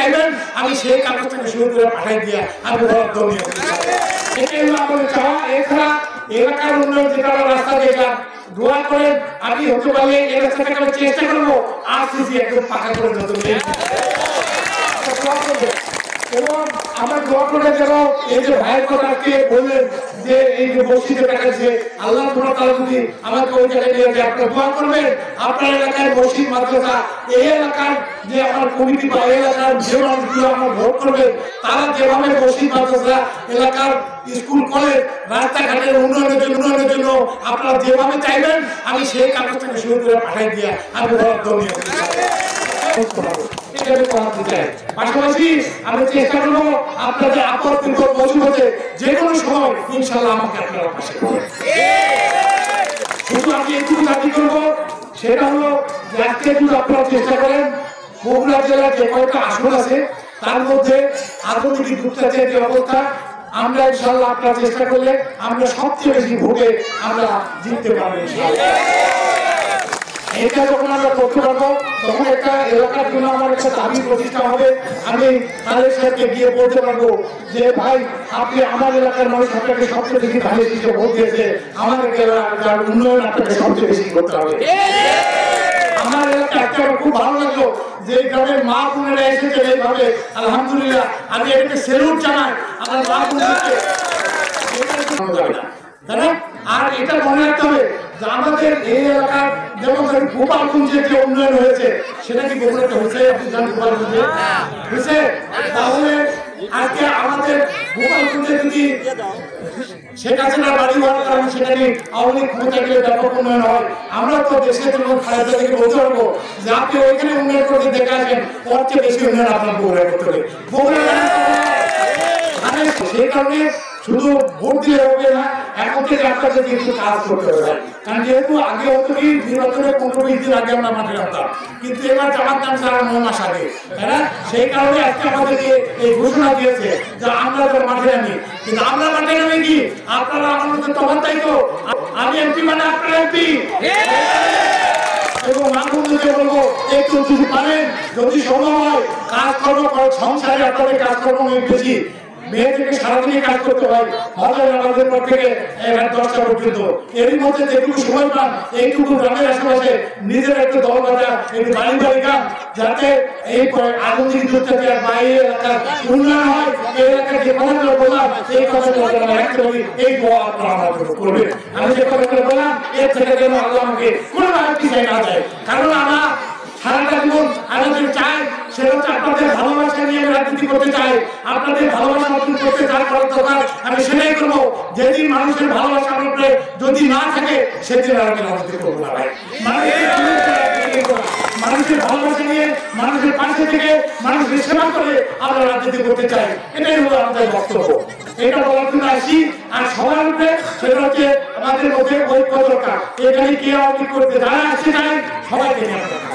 চাইবেন আমি সেই কাগজটাকে শুরু করে পাঠাই দিয়ে আমি এটাই হলো আমাদের চাওয়া। এছাড়া এলাকার উন্নয়ন যেটা রাস্তা দেখলাম দোয়া করেন আমি হতে পারলে এই রাস্তাটাকে আমি চেষ্টা করবো আরসিসি একদম পাকা করে দিতে এবং আমার দোয়া করে যেন এই যে ভাইয়ের কথাকে বললেন যে এই যে মসজিদে দেখাচ্ছে আল্লাহ তাআলা যদি আমাকে ওই জায়গায় নিয়ে যায় আপনারা দোয়া করবেন আপনার এলাকায় মসজিদ মাদ্রাসা এই এলাকার যে আমার কমিটি বা এলাকার যে মানুষগুলো আমার ভোট করবে তারা যেভাবে মসজিদ মাদ্রাসা এলাকার স্কুল কলেজ রাস্তাঘাটের উন্নয়নের জন্য আপনারা যেভাবে চাইবেন আমি সেই কাগজটাকে শুরু করে পাঠাই দিয়ে আমি পাশাপাশি আমি চেষ্টা করবো আপনাদের আপদ বিপদ মুসিবতে যে কোনো সময় ইনশাআল্লাহ আমাকে আপনারা পাশে করবেন। শুধু আমি এইটুকু দাবি করবো সেটা হলো যে আজকে যদি আপনারা চেষ্টা করেন বগুড়া জেলার যে কয়েকটা আসন আছে তার মধ্যে আধুনিক যুক্তাচারের যে অবস্থা আমরা ইনশাআল্লাহ আপনারা চেষ্টা করলে আমরা সবচেয়ে বেশি ভোটে আমরা জিততে পারবো ইনশাআল্লাহ। এটা যখন আমরা করতে পারবো তখন একটা এলাকার জন্য আমার একটা দাবি প্রতিষ্ঠা হবে আমি তাদের সাথে গিয়ে বলতে পারবো যে ভাই আপনি আমার এলাকার মানুষ আপনাকে সবচেয়ে বেশি ভালো কিছু ভোট দিয়েছে আমার এলাকার উন্নয়ন আপনাকে সবচেয়ে বেশি করতে হবে। আমার এলাকা একটা খুব ভালো লাগলো যে গ্রামের মা বোনেরা এসেছে এইভাবে আলহামদুলিল্লাহ আমি এটাকে সেলুট জানাই আমার মা বোনদেরকে আর এটা মনে রাখতে হবে যে আমাদের এই এলাকার যেমন গোপালগঞ্জের যে উন্নয়ন হয়েছে সেটা কি বগুড়াতে হয়েছে আপনি জানেন গোপালগঞ্জে হয়েছে তাহলে আজকে আমাদের গোপালগঞ্জে যদি শেখ হাসিনার বাড়ি হওয়ার কারণে সেখানে আওয়ামী লীগ ক্ষমতা গেলে ব্যাপক উন্নয়ন হয় আমরা তো দেশের জন্য খালেদা থেকে বলতে পারবো যে আপনি ওইখানে উন্নয়ন করতে দেখে আসেন ওর চেয়ে বেশি উন্নয়ন আপনার বগুড়ায় করতে হবে সেই কারণে শুধু ভোট দিয়ে হবে না এখন থেকে আপনাদের কিছু কাজ করতে হবে কারণ যেহেতু আগে হতো কি নির্বাচনের 15-20 দিন আগে আমরা মাঠে নামতাম কিন্তু এবার জামাত নাম সারা 9 মাস আগে তাই না সেই কারণে আজকে আমাদেরকে এই ঘোষণা দিয়েছে যে আমরা তো মাঠে নামি কিন্তু আমরা মাঠে নামে কি আপনারা আমাদের তখন তাই তো আমি এমপি মানে আপনারা এমপি এবং মানুষকে বলবো একটু যদি পারেন যদি সম্ভব হয় কাজকর্ম সংসারে আপনাদের কাজকর্ম অনেক বেশি মেয়ে থেকে সারাদিনে কাজ করতে হয় হজের নামাজের পর থেকে 10টা পর্যন্ত এরই মধ্যে যেটুকু সময় পান এইটুকু গ্রামের আশেপাশে নিজের একটু দল বাজা একটু বাড়ি বাড়ি গান যাতে এই আধুনিক যুক্তাচার বা এই এলাকার উন্নয়ন হয় এই এলাকার যে কথাগুলো বললাম এই কথাগুলো রাখতে পারি এই দোয়া আপনারা আমার জন্য করবেন। আমি যে কথাগুলো বললাম এর থেকে যেন আল্লাহ আমাকে কোনো একটি জায়গা দেয় কারণ আমরা সারাটা জীবন আমাদের চাই সেটা হচ্ছে আপনাদের ভালোবাসা নিয়ে রাজনীতি করতে চাই আপনাদের ভালোবাসা অর্জন করতে চাই করার দরকার আমি সেটাই করবো যেদিন মানুষের ভালোবাসা আপনাদের যদি না থাকে সেদিন আর আমি রাজনীতি করবো না ভাই মানুষের ভালোবাসা নিয়ে মানুষের পাশে থেকে মানুষের সেবা করে আমরা রাজনীতি করতে চাই এটাই হলো আমাদের বক্তব্য এটা বলার জন্য আসি আর সবার মধ্যে সেটা হচ্ছে আমাদের মধ্যে ঐক্য দরকার এখানে কে অধিক করতে যারা আসছে নাই সবাইকে নিয়ে